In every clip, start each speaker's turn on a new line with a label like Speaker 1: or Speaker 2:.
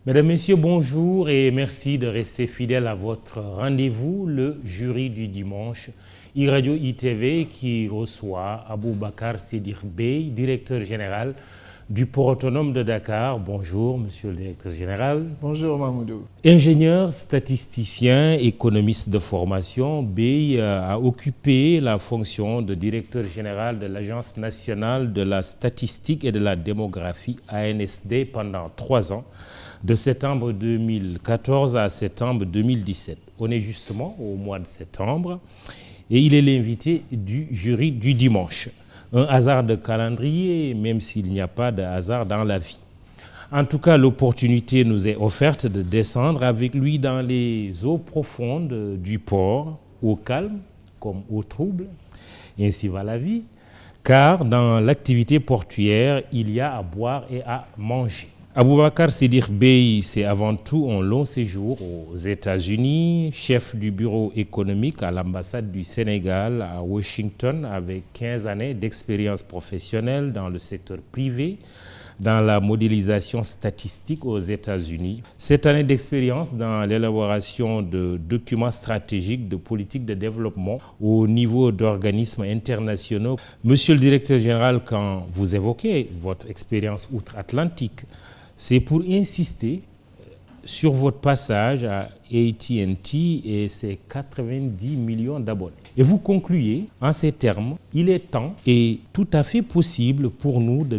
Speaker 1: Mesdames, Messieurs, bonjour et merci de rester fidèles à votre rendez-vous, le jury du dimanche. iRadio ITV qui reçoit Aboubacar Sédir Bey, directeur général du port autonome de Dakar. Bonjour, monsieur le directeur général.
Speaker 2: Bonjour, Mahmoudou.
Speaker 1: Ingénieur, statisticien, économiste de formation, Bey a occupé la fonction de directeur général de l'Agence nationale de la statistique et de la démographie, ANSD, pendant 3 ans, de septembre 2014 à septembre 2017. On est justement au mois de septembre et il est l'invité du jury du dimanche. Un hasard de calendrier, même s'il n'y a pas de hasard dans la vie. En tout cas, l'opportunité nous est offerte de descendre avec lui dans les eaux profondes du port, au calme comme au trouble. Ainsi va la vie, car dans l'activité portuaire, il y a à boire et à manger. Aboubacar Sédir Bey, c'est avant tout un long séjour aux États-Unis, chef du bureau économique à l'ambassade du Sénégal à Washington, avec 15 années d'expérience professionnelle dans le secteur privé, dans la modélisation statistique aux États-Unis. Cette année d'expérience dans l'élaboration de documents stratégiques de politique de développement au niveau d'organismes internationaux. Monsieur le directeur général, quand vous évoquez votre expérience outre-Atlantique, c'est pour insister sur votre passage à AT&T et ses 90 millions d'abonnés. Et vous concluez en ces termes, il est temps et tout à fait possible pour nous de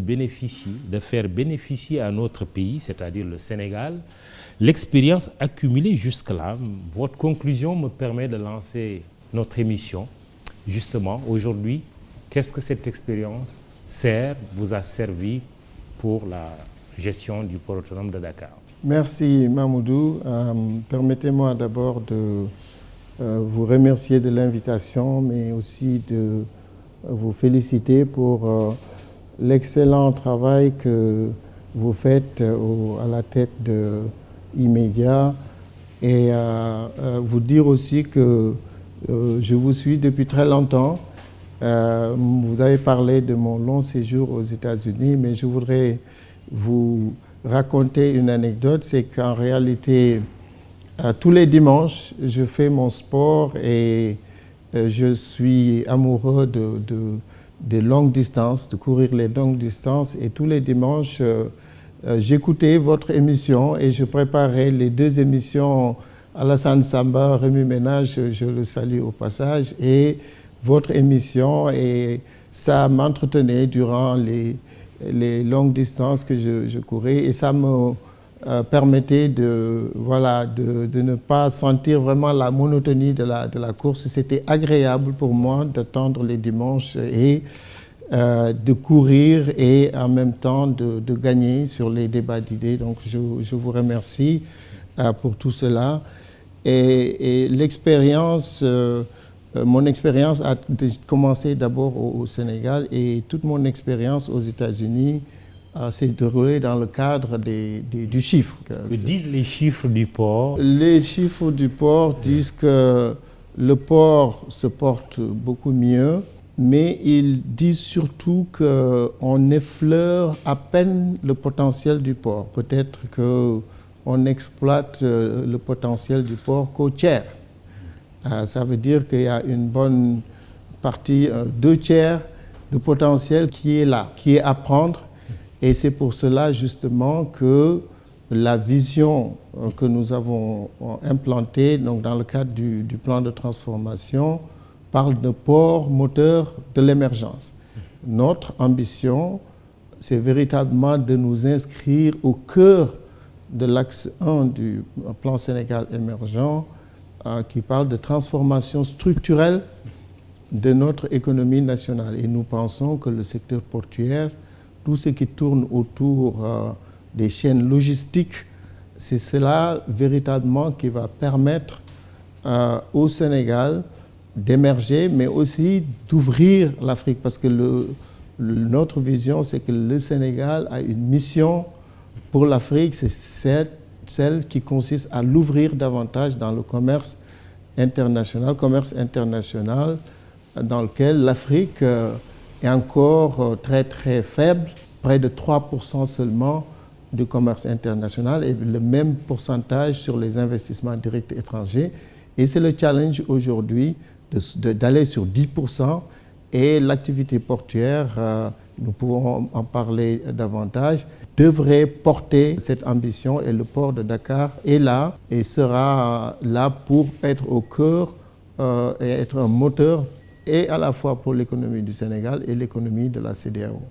Speaker 1: faire bénéficier à notre pays, c'est-à-dire le Sénégal, l'expérience accumulée jusque-là. Votre conclusion me permet de lancer notre émission. Justement, aujourd'hui, qu'est-ce que cette expérience vous a servi pour la gestion du port autonome de Dakar?
Speaker 2: Merci Mahmoudou. Permettez-moi d'abord de vous remercier de l'invitation, mais aussi de vous féliciter pour l'excellent travail que vous faites à la tête de E-Media et vous dire aussi que je vous suis depuis très longtemps. Vous avez parlé de mon long séjour aux États-Unis, mais je voudrais vous raconter une anecdote, c'est qu'en réalité, tous les dimanches, je fais mon sport et je suis amoureux de longues distances, de courir les longues distances. Et tous les dimanches, j'écoutais votre émission et je préparais les 2 émissions, Alassane Samba, Rémi Ménage, je le salue au passage, et votre émission. Et ça m'entretenait durant les longues distances que je courais et ça me permettait de ne pas sentir vraiment la monotonie de la course. C'était agréable pour moi d'attendre les dimanches et de courir et en même temps de gagner sur les débats d'idées. Donc je vous remercie pour tout cela. Et l'expérience... mon expérience a commencé d'abord au Sénégal et toute mon expérience aux États-Unis s'est déroulée dans le cadre du chiffre.
Speaker 1: Que disent les chiffres du port?
Speaker 2: Les chiffres du port disent que le port se porte beaucoup mieux, mais ils disent surtout qu'on effleure à peine le potentiel du port. Peut-être qu'on exploite le potentiel du port qu'au tiers. Ça veut dire qu'il y a une bonne partie, 2 tiers de potentiel qui est là, qui est à prendre. Et c'est pour cela justement que la vision que nous avons implantée donc dans le cadre du plan de transformation parle de port moteur de l'émergence. Notre ambition, c'est véritablement de nous inscrire au cœur de l'axe 1 du plan Sénégal émergent, qui parle de transformation structurelle de notre économie nationale. Et nous pensons que le secteur portuaire, tout ce qui tourne autour des chaînes logistiques, c'est cela véritablement qui va permettre au Sénégal d'émerger, mais aussi d'ouvrir l'Afrique. Parce que notre vision, c'est que le Sénégal a une mission pour l'Afrique, c'est celle qui consiste à l'ouvrir davantage dans le commerce international dans lequel l'Afrique est encore très très faible, près de 3% seulement du commerce international et le même pourcentage sur les investissements directs étrangers. Et c'est le challenge aujourd'hui d'aller sur 10%. Et l'activité portuaire, nous pouvons en parler davantage, devrait porter cette ambition, et le port de Dakar est là et sera là pour être au cœur et être un moteur et à la fois pour l'économie du Sénégal et l'économie de la CEDEAO.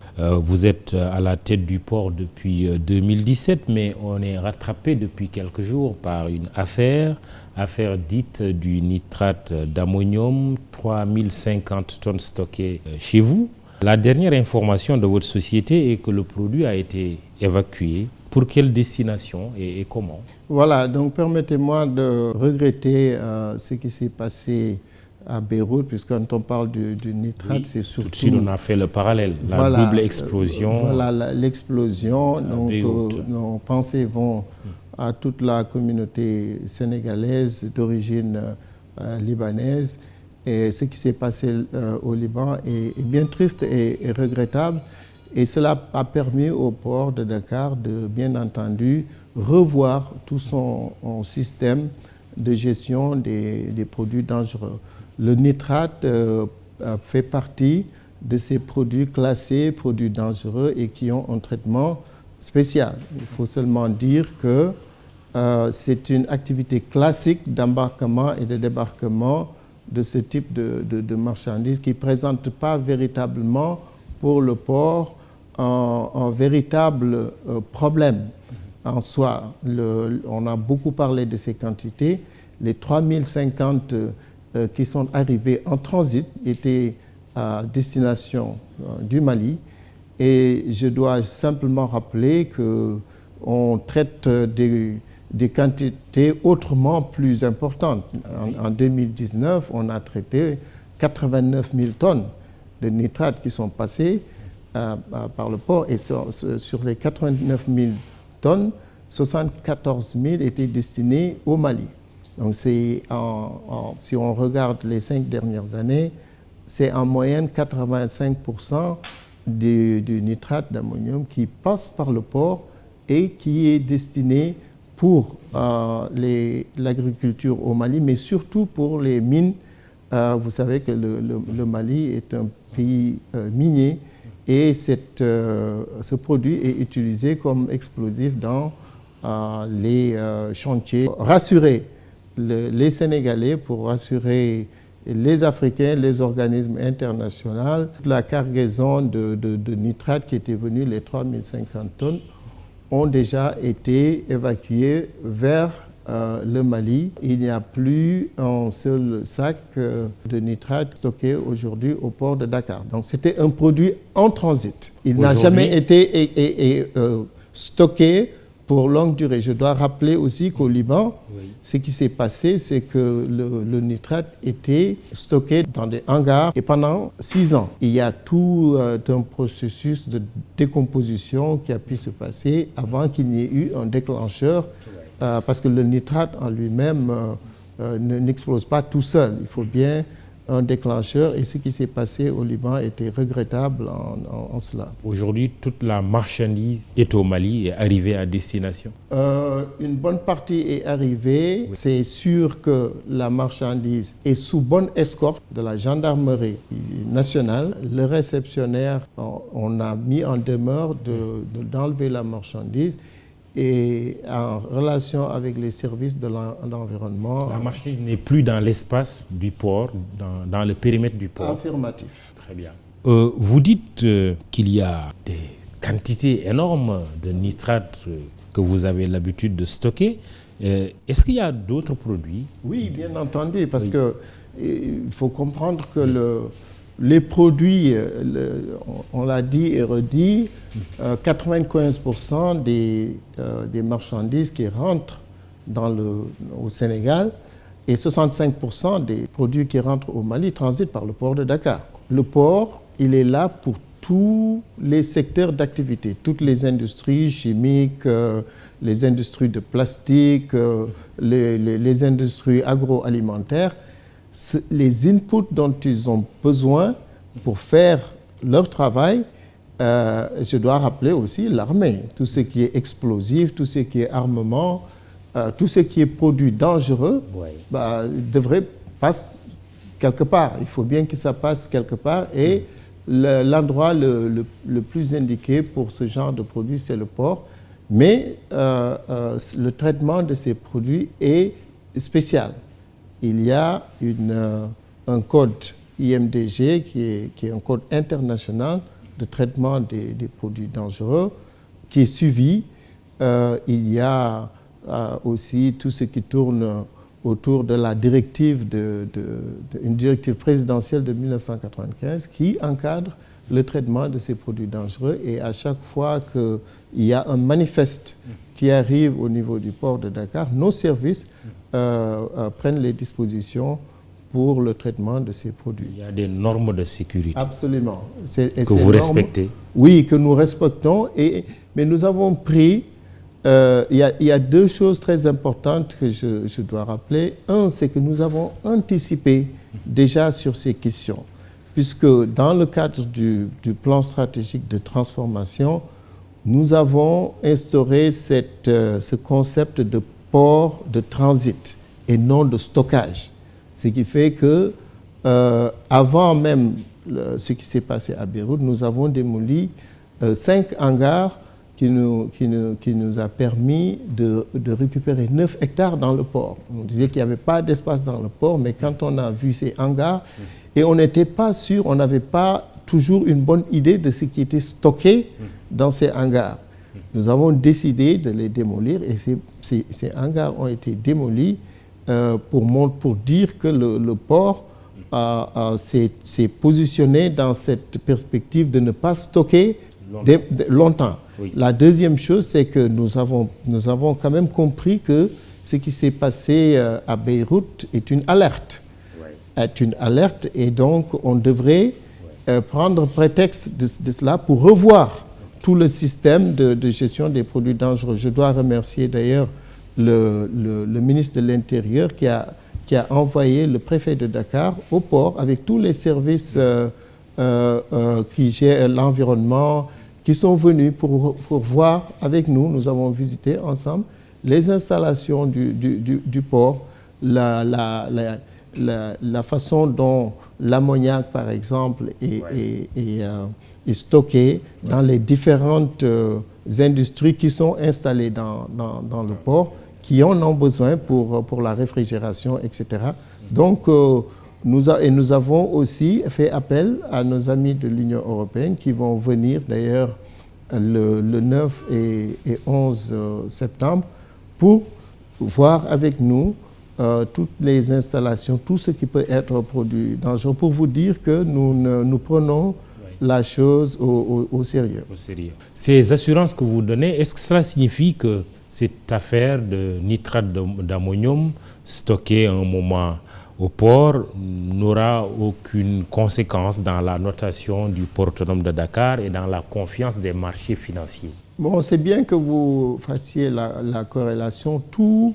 Speaker 1: Vous êtes à la tête du port depuis 2017, mais on est rattrapé depuis quelques jours par une affaire dite du nitrate d'ammonium, 3050 tonnes stockées chez vous. La dernière information de votre société est que le produit a été évacué. Pour quelle destination et comment?
Speaker 2: Voilà, donc permettez-moi de regretter ce qui s'est passé à Beyrouth, puisque quand on parle du nitrate, c'est surtout...
Speaker 1: Tout de suite, on a fait le parallèle, la double explosion.
Speaker 2: Voilà l'explosion. Donc, nos pensées vont à toute la communauté sénégalaise d'origine libanaise. Et ce qui s'est passé au Liban est bien triste et regrettable. Et cela a permis au port de Dakar de, bien entendu, revoir tout son système de gestion des produits dangereux. Le nitrate fait partie de ces produits classés, produits dangereux et qui ont un traitement spécial. Il faut seulement dire que c'est une activité classique d'embarquement et de débarquement de ce type de marchandises qui ne présente pas véritablement pour le port un véritable problème en soi. On a beaucoup parlé de ces quantités. Les 3050 qui sont arrivés en transit étaient à destination du Mali. Et je dois simplement rappeler qu'on traite des quantités autrement plus importantes. En 2019, on a traité 89 000 tonnes de nitrate qui sont passées par le port. Et sur les 89 000 tonnes, 74 000 étaient destinées au Mali. Donc si on regarde les 5 dernières années, c'est en moyenne 85% du nitrate d'ammonium qui passe par le port et qui est destiné pour l'agriculture au Mali, mais surtout pour les mines. Vous savez que le Mali est un pays minier et ce produit est utilisé comme explosif dans les chantiers. Rassurer les Sénégalais, pour rassurer les Africains, les organismes internationaux, la cargaison de nitrate qui était venue, les 3050 tonnes, ont déjà été évacuées vers le Mali. Il n'y a plus un seul sac de nitrate stocké aujourd'hui au port de Dakar. Donc c'était un produit en transit. Il n'a jamais été stocké pour longue durée. Je dois rappeler aussi qu'au Liban, ce qui s'est passé, c'est que le nitrate était stocké dans des hangars et pendant 6 ans. Il y a tout un processus de décomposition qui a pu se passer avant qu'il n'y ait eu un déclencheur, parce que le nitrate en lui-même n'explose pas tout seul. Il faut bien un déclencheur, et ce qui s'est passé au Liban était regrettable en cela.
Speaker 1: Aujourd'hui, toute la marchandise est au Mali et arrivée à destination?
Speaker 2: Une bonne partie est arrivée. Oui. C'est sûr que la marchandise est sous bonne escorte de la gendarmerie nationale. Le réceptionnaire, on a mis en demeure d'enlever la marchandise. Et en relation avec les services de l'environnement...
Speaker 1: La marchandise n'est plus dans l'espace du port, dans le périmètre du port.
Speaker 2: Affirmatif.
Speaker 1: Très bien. Vous dites qu'il y a des quantités énormes de nitrate que vous avez l'habitude de stocker. Est-ce qu'il y a d'autres produits? Oui,
Speaker 2: bien entendu, parce qu'il faut comprendre que les produits, on l'a dit et redit, 95% des marchandises qui rentrent au Sénégal et 65% des produits qui rentrent au Mali transitent par le port de Dakar. Le port, il est là pour tous les secteurs d'activité, toutes les industries chimiques, les industries de plastique, les industries agroalimentaires. Les inputs dont ils ont besoin pour faire leur travail je dois rappeler aussi l'armée, tout ce qui est explosif, tout ce qui est armement, tout ce qui est produit dangereux, devrait passer quelque part. Il faut bien que ça passe quelque part et l'endroit le plus indiqué pour ce genre de produit, c'est le port. Mais le traitement de ces produits est spécial. Il y a un code IMDG qui est un code international de traitement des produits dangereux qui est suivi. Il y a aussi tout ce qui tourne autour de la directive, une directive présidentielle de 1995 qui encadre le traitement de ces produits dangereux. Et à chaque fois qu'il y a un manifeste qui arrive au niveau du port de Dakar, nos services prennent les dispositions pour le traitement de ces produits.
Speaker 1: Il y a des normes de sécurité.
Speaker 2: Absolument.
Speaker 1: Que vous respectez.
Speaker 2: Oui, que nous respectons. Mais nous avons pris... Il y a deux choses très importantes que je dois rappeler. Un, c'est que nous avons anticipé déjà sur ces questions, puisque dans le cadre du plan stratégique de transformation, nous avons instauré ce concept de port de transit et non de stockage. Ce qui fait que, avant même ce qui s'est passé à Beyrouth, nous avons démoli 5 hangars qui nous a permis de récupérer 9 hectares dans le port. On disait qu'il n'y avait pas d'espace dans le port, mais quand on a vu ces hangars, et on n'était pas sûr, on n'avait pas toujours une bonne idée de ce qui était stocké dans ces hangars. Nous avons décidé de les démolir et ces hangars ont été démolis pour dire que le port s'est positionné dans cette perspective de ne pas stocker longtemps. Oui. La deuxième chose, c'est que nous avons quand même compris que ce qui s'est passé à Beyrouth est une alerte. Oui. Est une alerte et donc on devrait prendre prétexte de cela pour revoir tout le système de gestion des produits dangereux. Je dois remercier d'ailleurs le ministre de l'Intérieur qui a envoyé le préfet de Dakar au port avec tous les services qui gèrent l'environnement, qui sont venus pour voir avec nous. Nous avons visité ensemble les installations du port, la façon dont l'ammoniac, par exemple, est stocké dans les différentes industries qui sont installées dans le port, qui en ont besoin pour la réfrigération, etc. Donc, nous avons aussi fait appel à nos amis de l'Union européenne qui vont venir d'ailleurs le 9 et 11 septembre pour voir avec nous toutes les installations, tout ce qui peut être produit dangereux, pour vous dire que nous prenons la chose au sérieux.
Speaker 1: Au sérieux. Ces assurances que vous donnez, est-ce que cela signifie que cette affaire de nitrate d'ammonium stocké à un moment au port n'aura aucune conséquence dans la notation du port autonome de Dakar et dans la confiance des marchés financiers?
Speaker 2: Bon, c'est bien que vous fassiez la corrélation. Tout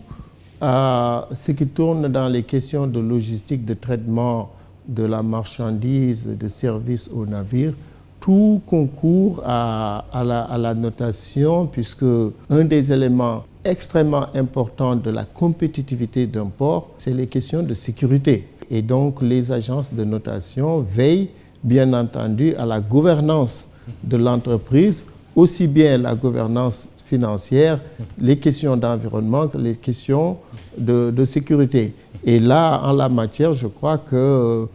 Speaker 2: ce qui tourne dans les questions de logistique, de traitement de la marchandise, de services aux navires, tout concourt à la notation, puisque un des éléments extrêmement importants de la compétitivité d'un port, c'est les questions de sécurité. Et donc, les agences de notation veillent, bien entendu, à la gouvernance de l'entreprise, aussi bien la gouvernance financière, les questions d'environnement que les questions de sécurité. Et là, en la matière, je crois que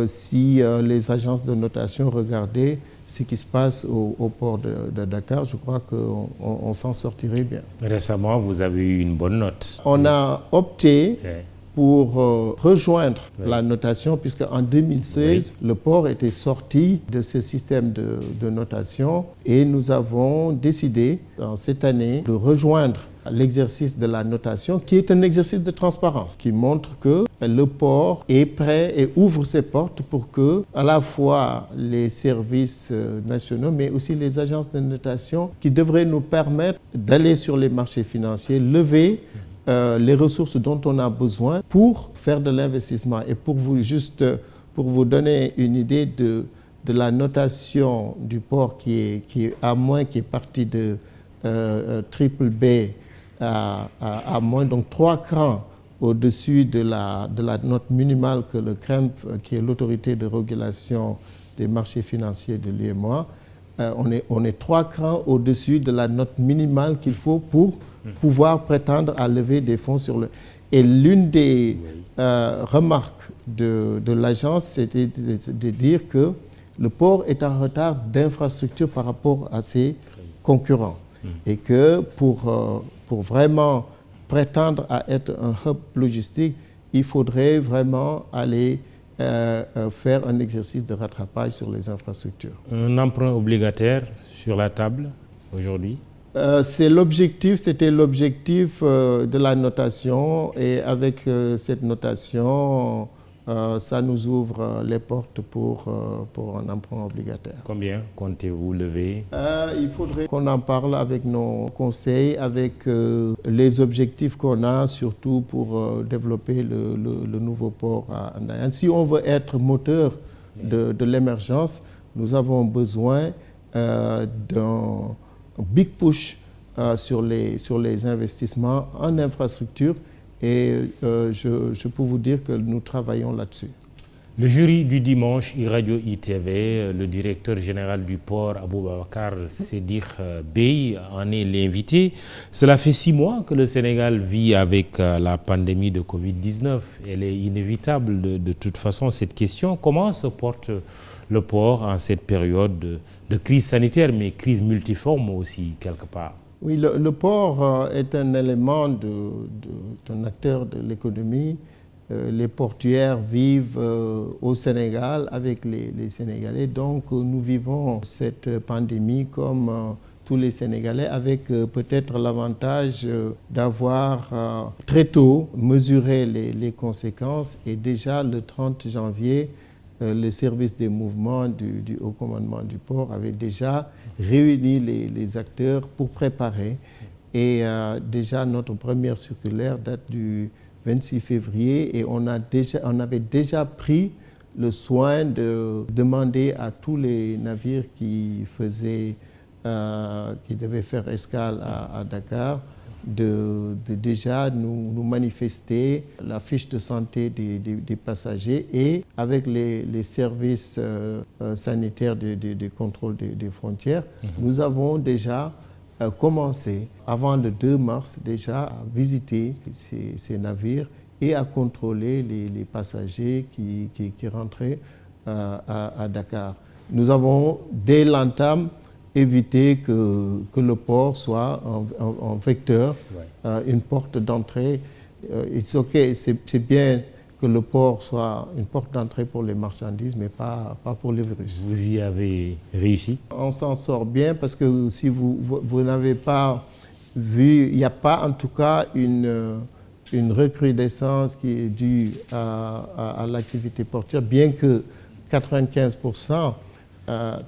Speaker 2: si les agences de notation regardaient ce qui se passe au port de Dakar, je crois qu'on s'en sortirait bien.
Speaker 1: Récemment, vous avez eu une bonne note.
Speaker 2: On a opté pour rejoindre la notation, puisque en 2016, le port était sorti de ce système de notation et nous avons décidé, cette année, de rejoindre l'exercice de la notation, qui est un exercice de transparence, qui montre que le port est prêt et ouvre ses portes pour que, à la fois les services nationaux, mais aussi les agences de notation, qui devraient nous permettre d'aller sur les marchés financiers, lever les ressources dont on a besoin pour faire de l'investissement. Et pour vous donner une idée de la notation du port qui est A-, qui est parti de triple B à A-, donc 3 crans au-dessus de la note minimale que le CREMF, qui est l'autorité de régulation des marchés financiers de l'UEMOA, on est 3 crans au-dessus de la note minimale qu'il faut pour pouvoir prétendre à lever des fonds sur le... Et l'une des remarques de l'agence, c'était de dire que le port est en retard d'infrastructure par rapport à ses concurrents. Et que pour vraiment prétendre à être un hub logistique, il faudrait vraiment aller faire un exercice de rattrapage sur les infrastructures.
Speaker 1: Un emprunt obligataire sur la table aujourd'hui?
Speaker 2: C'était l'objectif de la notation, et avec cette notation, ça nous ouvre les portes pour un emprunt obligataire.
Speaker 1: Combien comptez-vous lever?
Speaker 2: Il faudrait qu'on en parle avec nos conseils, avec les objectifs qu'on a, surtout pour développer le nouveau port à Ndayane. Si on veut être moteur de l'émergence, nous avons besoin d'un big push sur les investissements en infrastructure, et je peux vous dire que nous travaillons là-dessus.
Speaker 1: Le jury du dimanche iRadio ITV, le directeur général du port Aboubacar Sédikh Bèye en est l'invité. Cela fait 6 mois que le Sénégal vit avec la pandémie de Covid-19. Elle est inévitable de toute façon, cette question. Comment se porte le port en cette période de crise sanitaire, mais crise multiforme aussi, quelque part?
Speaker 2: Oui, le port est un élément d'un acteur de l'économie. Les portuaires vivent au Sénégal avec les Sénégalais. Donc, nous vivons cette pandémie comme tous les Sénégalais, avec peut-être l'avantage d'avoir très tôt mesuré les conséquences. Et déjà, le 30 janvier, le service des mouvements du haut commandement du port avait déjà réuni les acteurs pour préparer. Et déjà, notre première circulaire date du 26 février, et on avait déjà pris le soin de demander à tous les navires qui devaient faire escale à Dakar de déjà nous manifester la fiche de santé des passagers, et avec les services sanitaires de contrôle des frontières, nous avons déjà commencé, avant le 2 mars, déjà à visiter ces navires et à contrôler les passagers qui rentraient à Dakar. Nous avons, dès l'entame, évité que le port soit un vecteur, une porte d'entrée. C'est bien que le port soit une porte d'entrée pour les marchandises, mais pas pour les virus.
Speaker 1: Vous y avez réussi? On
Speaker 2: s'en sort bien, parce que si vous n'avez pas vu, il n'y a pas en tout cas une recrudescence qui est due à l'activité portuaire, bien que 95%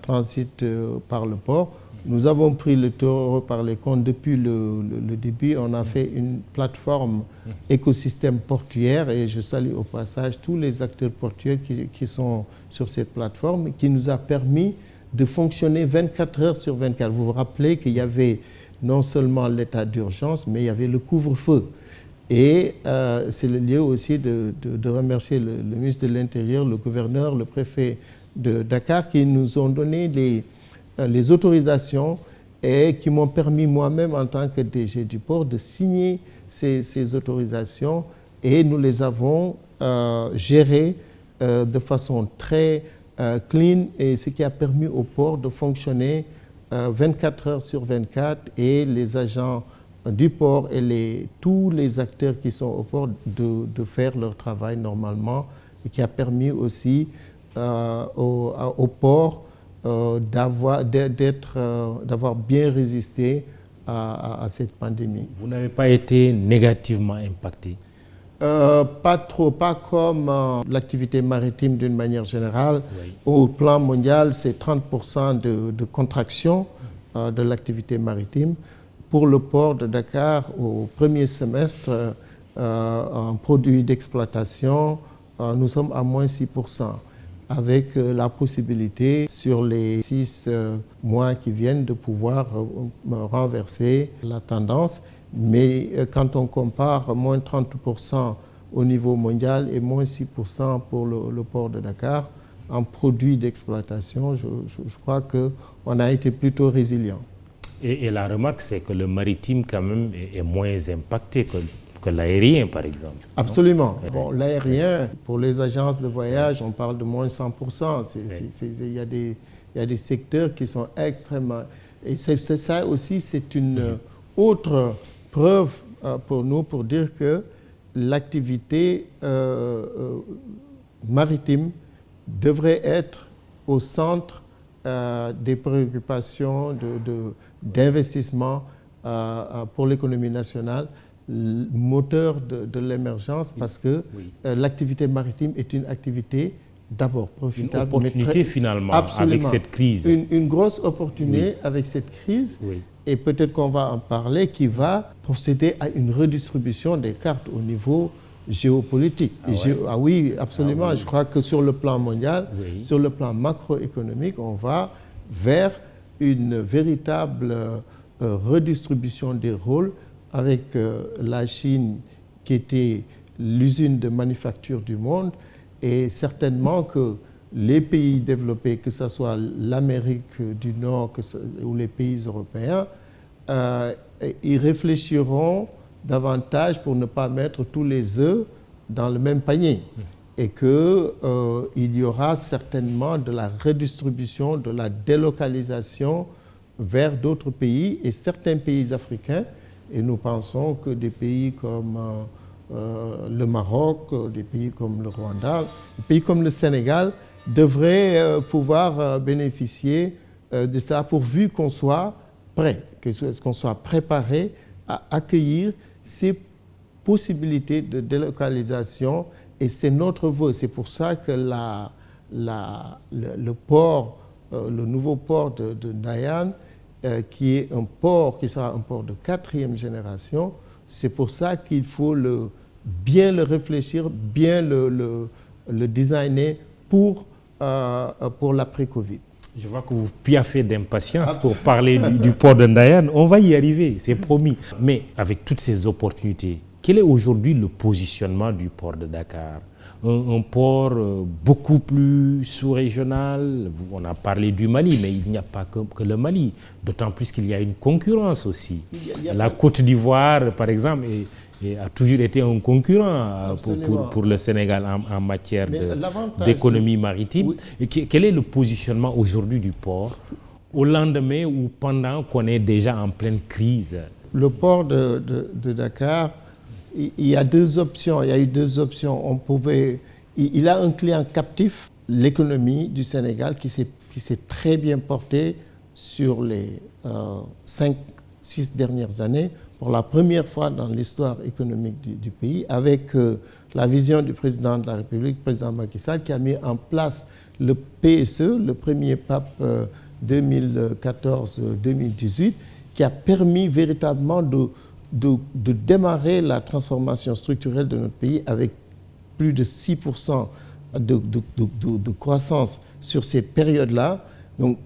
Speaker 2: transitent par le port. Nous avons pris le taureau par les cornes depuis le début. On a fait une plateforme écosystème portuaire, et je salue au passage tous les acteurs portuaires qui sont sur cette plateforme, qui nous a permis de fonctionner 24 heures sur 24. Vous vous rappelez qu'il y avait non seulement l'état d'urgence, mais il y avait le couvre-feu. Et c'est le lieu aussi de remercier le ministre de l'Intérieur, le gouverneur, le préfet de Dakar, qui nous ont donné les autorisations, et qui m'ont permis moi-même, en tant que DG du port, de signer ces autorisations, et nous les avons gérées de façon très clean, et ce qui a permis au port de fonctionner 24 heures sur 24, et les agents du port et tous les acteurs qui sont au port de faire leur travail normalement, et qui a permis aussi au port d'avoir bien résisté à cette pandémie.
Speaker 1: Vous n'avez pas été négativement impacté?
Speaker 2: Pas trop, pas comme l'activité maritime d'une manière générale. Oui. Au plan mondial, c'est 30% de contraction de l'activité maritime. Pour le port de Dakar, au premier semestre, en produits d'exploitation, nous sommes à moins 6%. avec la possibilité sur les 6 mois qui viennent de pouvoir renverser la tendance. Mais quand on compare moins 30% au niveau mondial et moins 6% pour le port de Dakar, en produits d'exploitation, je crois qu'on a été plutôt résilient.
Speaker 1: Et la remarque, c'est que le maritime, quand même, est moins impacté que l'aérien, par exemple.
Speaker 2: Absolument. Bon, l'aérien, pour les agences de voyage, on parle de moins 100%. Il y a des secteurs qui sont extrêmement... Et ça aussi, c'est une autre preuve pour nous pour dire que l'activité maritime devrait être au centre des préoccupations d'investissement pour l'économie nationale, moteur de l'émergence, parce que l'activité maritime est une activité d'abord profitable.
Speaker 1: Une opportunité finalement, avec cette crise.
Speaker 2: Une grosse opportunité avec cette crise, et peut-être qu'on va en parler, qui va procéder à une redistribution des cartes au niveau géopolitique. Oui, absolument. Je crois que sur le plan mondial, sur le plan macroéconomique, on va vers une véritable redistribution des rôles avec la Chine qui était l'usine de manufacture du monde, et certainement que les pays développés, que ce soit l'Amérique du Nord ou les pays européens, ils réfléchiront davantage pour ne pas mettre tous les œufs dans le même panier, et qu'il y aura certainement de la redistribution, de la délocalisation vers d'autres pays, et certains pays africains, et nous pensons que des pays comme le Maroc, des pays comme le Rwanda, des pays comme le Sénégal devraient pouvoir bénéficier de ça, pourvu qu'on soit prêt, qu'on soit préparé à accueillir ces possibilités de délocalisation, et c'est notre vœu. C'est pour ça que le port, le nouveau port de Ndayane, qui est un port qui sera un port de 4e génération, c'est pour ça qu'il faut bien le réfléchir, bien le designer pour l'après-Covid.
Speaker 1: Je vois que vous piaffez d'impatience pour parler du port de Ndayane. On va y arriver, c'est promis. Mais avec toutes ces opportunités, quel est aujourd'hui le positionnement du port de Dakar ? Un port beaucoup plus sous-régional. On a parlé du Mali, mais il n'y a pas que le Mali. D'autant plus qu'il y a une concurrence aussi. La Côte d'Ivoire, par exemple, a toujours été un concurrent pour le Sénégal en matière d'économie maritime. Et quel est le positionnement aujourd'hui du port au lendemain ou pendant qu'on est déjà en pleine crise?
Speaker 2: Le port de Dakar, il y a 2 options. Il y a eu 2 options. Il a un client captif, l'économie du Sénégal, qui s'est très bien portée sur les 5-6 dernières années, pour la première fois dans l'histoire économique du pays, avec la vision du président de la République, le président Macky Sall, qui a mis en place le PSE, le premier PAP 2014-2018, qui a permis véritablement de démarrer la transformation structurelle de notre pays avec plus de 6% de croissance sur ces périodes-là. Donc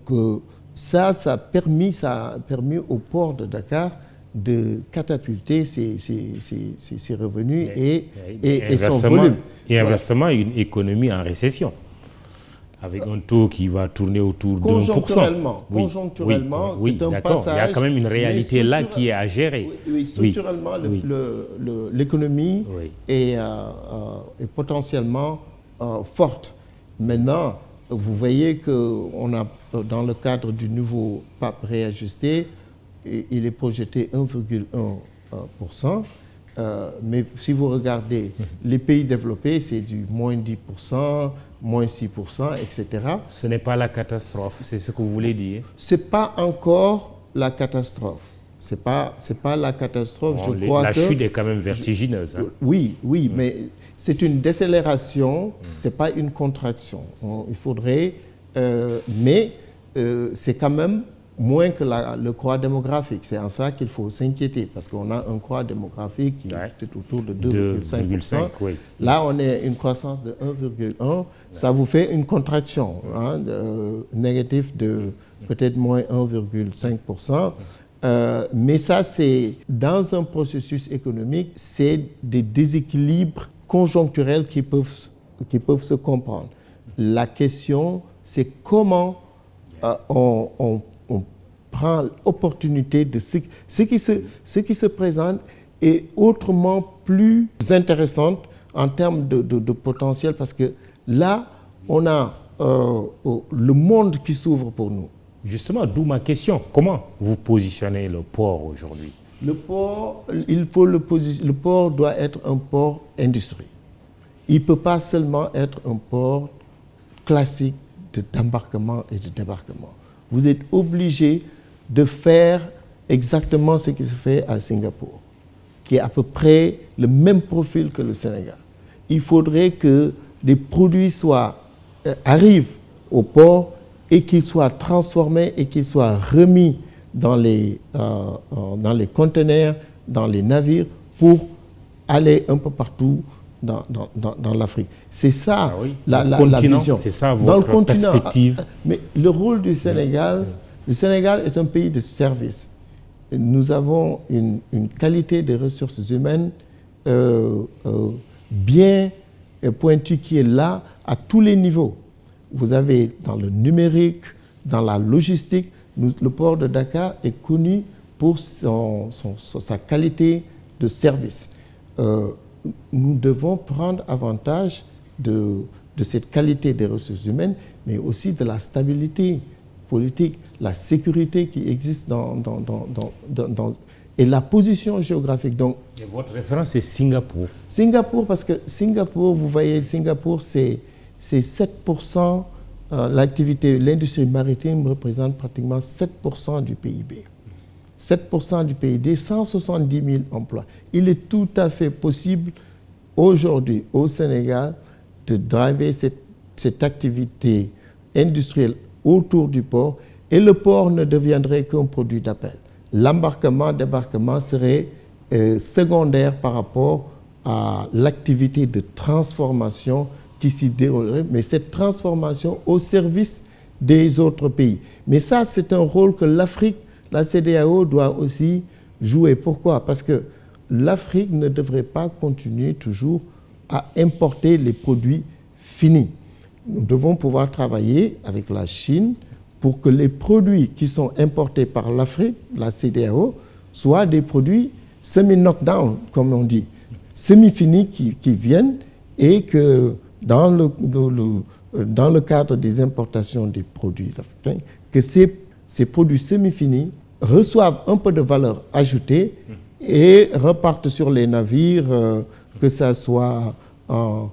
Speaker 2: ça a permis au port de Dakar de catapulter ses revenus et son volume.
Speaker 1: Et inversement, une économie en récession, avec un taux qui va tourner autour de 1%.
Speaker 2: Conjoncturellement, c'est un passage.
Speaker 1: Il y a quand même une réalité là qui est à gérer.
Speaker 2: Oui, structurellement, l'économie est potentiellement forte. Maintenant, vous voyez qu'on a, dans le cadre du nouveau PAP réajusté, il est projeté 1,1%. Mais si vous regardez les pays développés, c'est du moins 10%, moins 6%, etc.
Speaker 1: Ce n'est pas la catastrophe, c'est ce que vous voulez dire?
Speaker 2: Ce n'est pas encore la catastrophe. C'est pas la catastrophe.
Speaker 1: Bon, la chute est quand même vertigineuse.
Speaker 2: Oui, mais c'est une décélération, ce n'est pas une contraction. Il faudrait... mais c'est quand même moins que le croît démographique. C'est en ça qu'il faut s'inquiéter, parce qu'on a un croît démographique qui est autour de 2,5%.
Speaker 1: Oui.
Speaker 2: Là, on est une croissance de 1,1%. Ça vous fait une contraction négative de peut-être moins 1,5%. Mais ça, c'est dans un processus économique, c'est des déséquilibres conjoncturels qui peuvent se comprendre. La question, c'est comment on prend l'opportunité de ce qui se présente est autrement plus intéressante en termes de potentiel, parce que là, on a le monde qui s'ouvre pour nous.
Speaker 1: Justement, d'où ma question. Comment vous positionnez le port aujourd'hui?
Speaker 2: Le port, le port doit être un port industrie. Il ne peut pas seulement être un port classique d'embarquement et de débarquement. Vous êtes obligé de faire exactement ce qui se fait à Singapour, qui est à peu près le même profil que le Sénégal. Il faudrait que les produits arrivent au port et qu'ils soient transformés et qu'ils soient remis dans les conteneurs, dans les navires, pour aller un peu partout dans l'Afrique. C'est ça la vision.
Speaker 1: C'est ça votre perspective.
Speaker 2: Mais le rôle du Sénégal, le Sénégal est un pays de service. Nous avons une qualité des ressources humaines bien pointue qui est là à tous les niveaux. Vous avez dans le numérique, dans la logistique, le port de Dakar est connu pour sa qualité de service. Nous devons prendre avantage de cette qualité des ressources humaines, mais aussi de la stabilité politique, la sécurité qui existe et la position géographique. Donc,
Speaker 1: et votre référence est Singapour.
Speaker 2: Singapour, parce que Singapour, vous voyez, Singapour, c'est 7%, l'industrie maritime représente pratiquement 7% du PIB. 7% du PIB, 170 000 emplois. Il est tout à fait possible aujourd'hui au Sénégal de driver cette activité industrielle autour du port, et le port ne deviendrait qu'un produit d'appel. L'embarquement, débarquement serait secondaire par rapport à l'activité de transformation qui s'y déroulerait, mais cette transformation au service des autres pays. Mais ça, c'est un rôle que l'Afrique, la CEDEAO doit aussi jouer. Pourquoi? Parce que l'Afrique ne devrait pas continuer toujours à importer les produits finis. Nous devons pouvoir travailler avec la Chine pour que les produits qui sont importés par l'Afrique, la CEDEAO, soient des produits semi-knockdown, comme on dit, semi-finis qui viennent, et que dans le cadre des importations des produits africains, que ces produits semi-finis reçoivent un peu de valeur ajoutée et repartent sur les navires, que ce soit en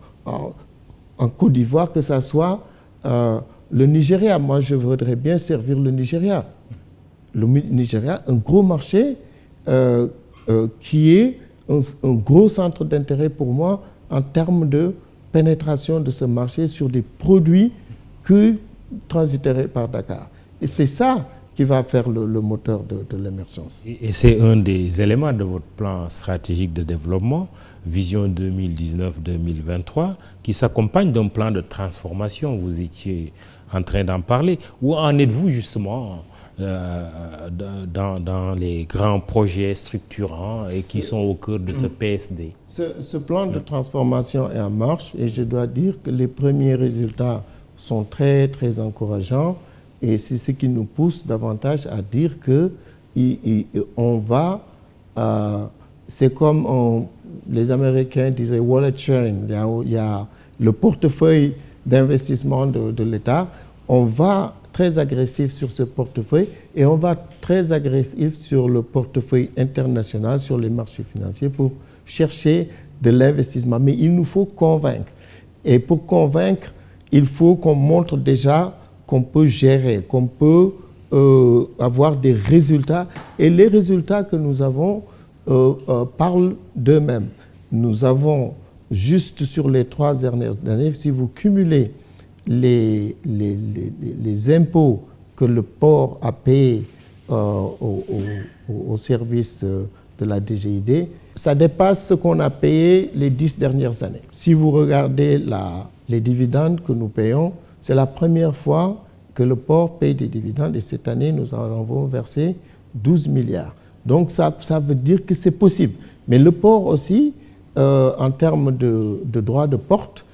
Speaker 2: Côte d'Ivoire, que ce soit le Nigeria. Moi, je voudrais bien servir le Nigeria. Le Nigeria, un gros marché qui est un gros centre d'intérêt pour moi en termes de pénétration de ce marché sur des produits que transiteraient par Dakar. Et c'est ça qui va faire le moteur de l'émergence.
Speaker 1: Et c'est un des éléments de votre plan stratégique de développement, Vision 2019-2023, qui s'accompagne d'un plan de transformation. Vous étiez en train d'en parler. Où en êtes-vous justement dans les grands projets structurants et qui sont au cœur de ce PSD?
Speaker 2: Ce plan de transformation est en marche, et je dois dire que les premiers résultats sont très, très encourageants. Et c'est ce qui nous pousse davantage à dire que on va, c'est comme les Américains disaient wallet sharing, il y a le portefeuille d'investissement de l'État. On va très agressif sur ce portefeuille, et on va très agressif sur le portefeuille international, sur les marchés financiers, pour chercher de l'investissement. Mais il nous faut convaincre. Et pour convaincre, il faut qu'on montre déjà qu'on peut gérer, qu'on peut avoir des résultats. Et les résultats que nous avons parlent d'eux-mêmes. Nous avons, juste sur les 3 dernières années, si vous cumulez les impôts que le port a payé au service de la DGID, ça dépasse ce qu'on a payé les 10 dernières années. Si vous regardez les dividendes que nous payons, c'est la première fois que le port paye des dividendes et cette année, nous en avons versé 12 milliards. Donc ça veut dire que c'est possible. Mais le port aussi, en termes de droit de porte,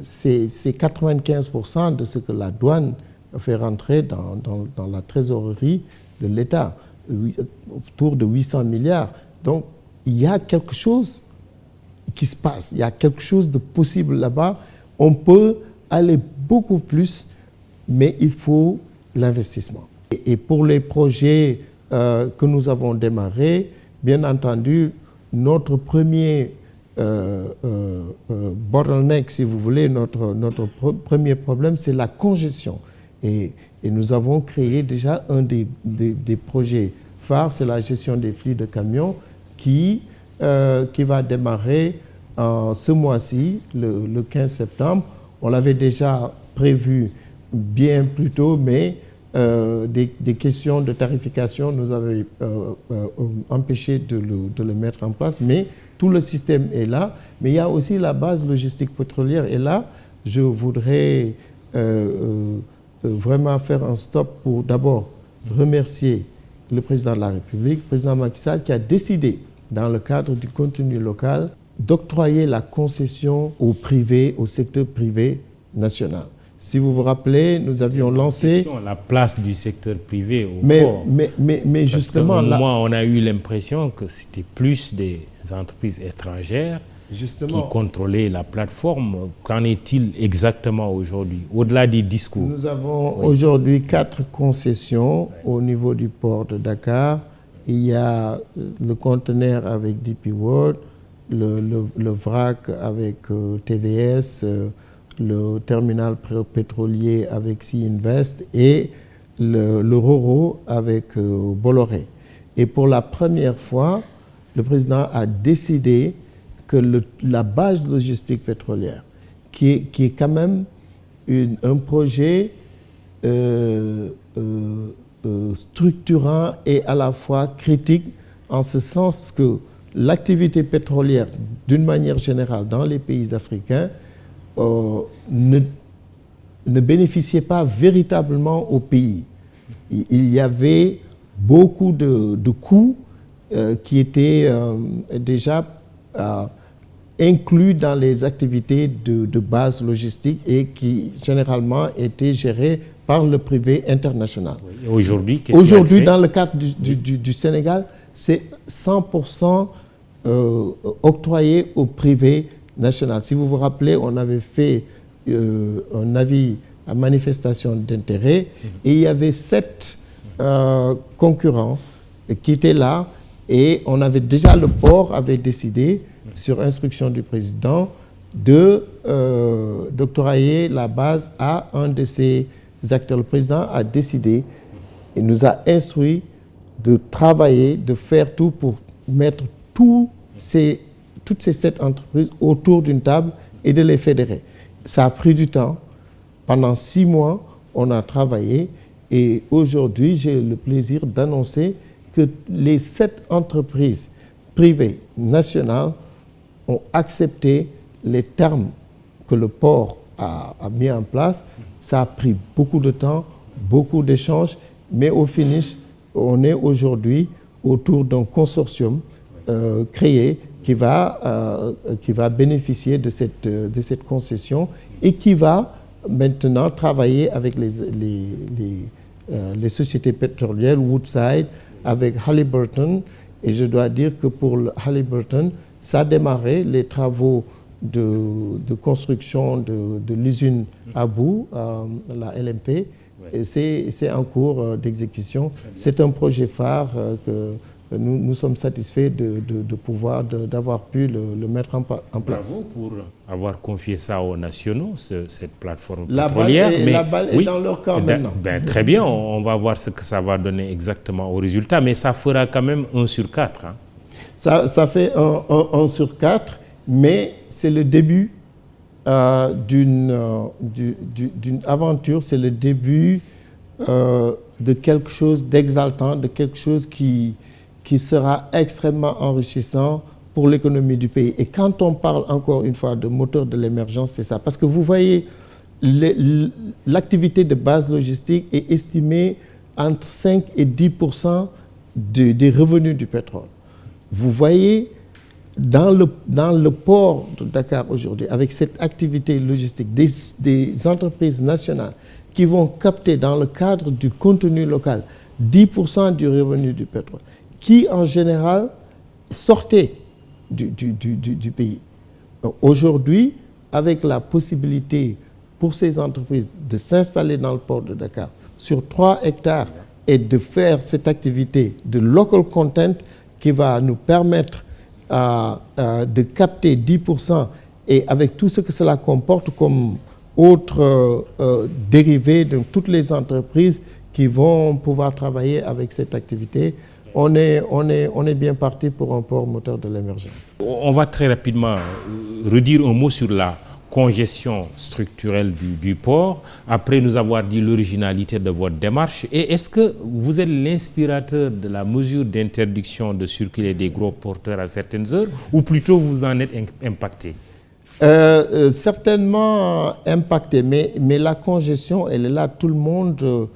Speaker 2: c'est 95% de ce que la douane fait rentrer dans la trésorerie de l'État, autour de 800 milliards. Donc, il y a quelque chose qui se passe, il y a quelque chose de possible là-bas. On peut aller beaucoup plus, mais il faut l'investissement. Et pour les projets que nous avons démarrés, bien entendu, notre premier bottleneck, si vous voulez, notre premier problème, c'est la congestion. Et nous avons créé déjà un des projets phares, c'est la gestion des flux de camions qui va démarrer ce mois-ci, le 15 septembre. On l'avait déjà prévu bien plus tôt, mais des questions de tarification nous avaient empêché de le mettre en place. Mais tout le système est là. Mais il y a aussi la base logistique pétrolière. Et là, je voudrais vraiment faire un stop pour d'abord remercier le président de la République, le président Macky Sall, qui a décidé, dans le cadre du contenu local, d'octroyer la concession au privé, au secteur privé national. Si vous vous rappelez, nous avions lancé
Speaker 1: la place du secteur privé au port.
Speaker 2: Mais justement,
Speaker 1: là, on a eu l'impression que c'était plus des entreprises étrangères qui contrôlaient la plateforme. Qu'en est-il exactement aujourd'hui, au-delà des discours?
Speaker 2: Nous avons aujourd'hui 4 concessions au niveau du port de Dakar. Il y a le conteneur avec DP World, le vrac avec TVS, le terminal pétrolier avec Sea Invest et le Roro avec Bolloré. Et pour la première fois, le président a décidé que la base logistique pétrolière, qui est quand même un projet structurant et à la fois critique, en ce sens que l'activité pétrolière, d'une manière générale, dans les pays africains, ne bénéficiait pas véritablement au pays. Il y avait beaucoup de coûts qui étaient déjà inclus dans les activités de base logistique et qui généralement étaient gérés par le privé international.
Speaker 1: Oui. Aujourd'hui,
Speaker 2: dans le cadre du Sénégal, c'est 100% octroyé au privé national. Si vous vous rappelez, on avait fait un avis à manifestation d'intérêt et il y avait 7 concurrents qui étaient là et on avait déjà, le port avait décidé, sur instruction du président, d'octroyer la base à un de ces acteurs. Le président a décidé et nous a instruit de travailler, de faire tout pour mettre toutes ces 7 entreprises autour d'une table et de les fédérer. Ça a pris du temps. Pendant 6 mois, on a travaillé et aujourd'hui, j'ai le plaisir d'annoncer que les 7 entreprises privées nationales ont accepté les termes que le port a mis en place. Ça a pris beaucoup de temps, beaucoup d'échanges, mais au finish, on est aujourd'hui autour d'un consortium créé qui va bénéficier de cette concession et qui va maintenant travailler avec les sociétés pétrolières, Woodside, avec Halliburton. Et je dois dire que pour Halliburton, ça a démarré les travaux de construction de l'usine à bout, la LMP, et c'est en cours d'exécution. C'est un projet phare que nous sommes satisfaits d'avoir pu le mettre en place.
Speaker 1: Bravo pour avoir confié ça aux nationaux, cette plateforme pétrolière.
Speaker 2: La balle est dans leur camp maintenant.
Speaker 1: Très bien, on va voir ce que ça va donner exactement au résultat, mais ça fera quand même 1 sur 4. Hein.
Speaker 2: Ça fait 1 sur 4, mais c'est le début d'une aventure, c'est le début de quelque chose d'exaltant, de quelque chose qui sera extrêmement enrichissant pour l'économie du pays. Et quand on parle encore une fois de moteur de l'émergence, c'est ça. Parce que vous voyez, l'activité de base logistique est estimée entre 5 et 10% des revenus du pétrole. Vous voyez, dans le port de Dakar aujourd'hui, avec cette activité logistique, des entreprises nationales qui vont capter dans le cadre du contenu local 10% du revenu du pétrole, qui en général sortaient du pays. Aujourd'hui, avec la possibilité pour ces entreprises de s'installer dans le port de Dakar sur 3 hectares et de faire cette activité de local content qui va nous permettre de capter 10% et avec tout ce que cela comporte comme autres dérivés de toutes les entreprises qui vont pouvoir travailler avec cette activité, on est bien parti pour un port moteur de l'émergence.
Speaker 1: On va très rapidement redire un mot sur la congestion structurelle du port, après nous avoir dit l'originalité de votre démarche. Et est-ce que vous êtes l'inspirateur de la mesure d'interdiction de circuler des gros porteurs à certaines heures, ou plutôt vous en êtes impacté?
Speaker 2: Certainement impacté, mais la congestion, elle est là, tout le monde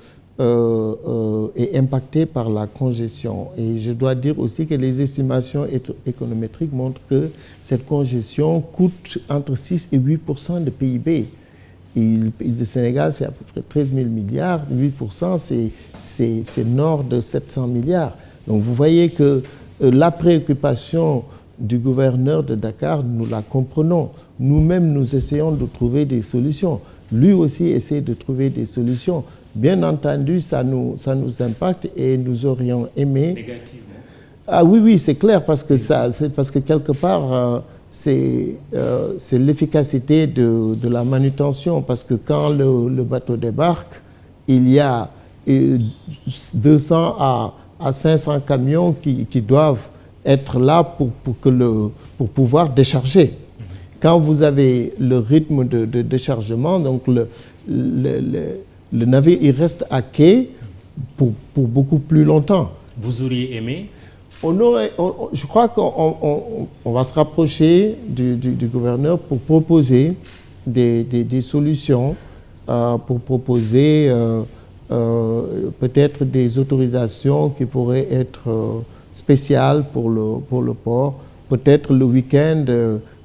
Speaker 2: est impacté par la congestion. Et je dois dire aussi que les estimations économétriques montrent que cette congestion coûte entre 6 et 8% de PIB. Et le Sénégal, c'est à peu près 13 000 milliards, 8%, c'est nord de 700 milliards. Donc vous voyez que la préoccupation du gouverneur de Dakar, nous la comprenons. Nous-mêmes, nous essayons de trouver des solutions. Lui aussi essaie de trouver des solutions. Bien entendu, ça nous impacte et nous aurions aimé...
Speaker 1: Négativement.
Speaker 2: Ah oui, c'est clair, parce que quelque part, c'est l'efficacité de la manutention. Parce que quand le bateau débarque, il y a 200 à 500 camions qui doivent être là pour pouvoir décharger. Quand vous avez le rythme de déchargement, donc le navire il reste à quai pour beaucoup plus longtemps.
Speaker 1: Vous auriez aimé?
Speaker 2: Je crois qu'on va se rapprocher du gouverneur pour proposer des solutions, pour proposer peut-être des autorisations qui pourraient être spéciales pour le port, peut-être le week-end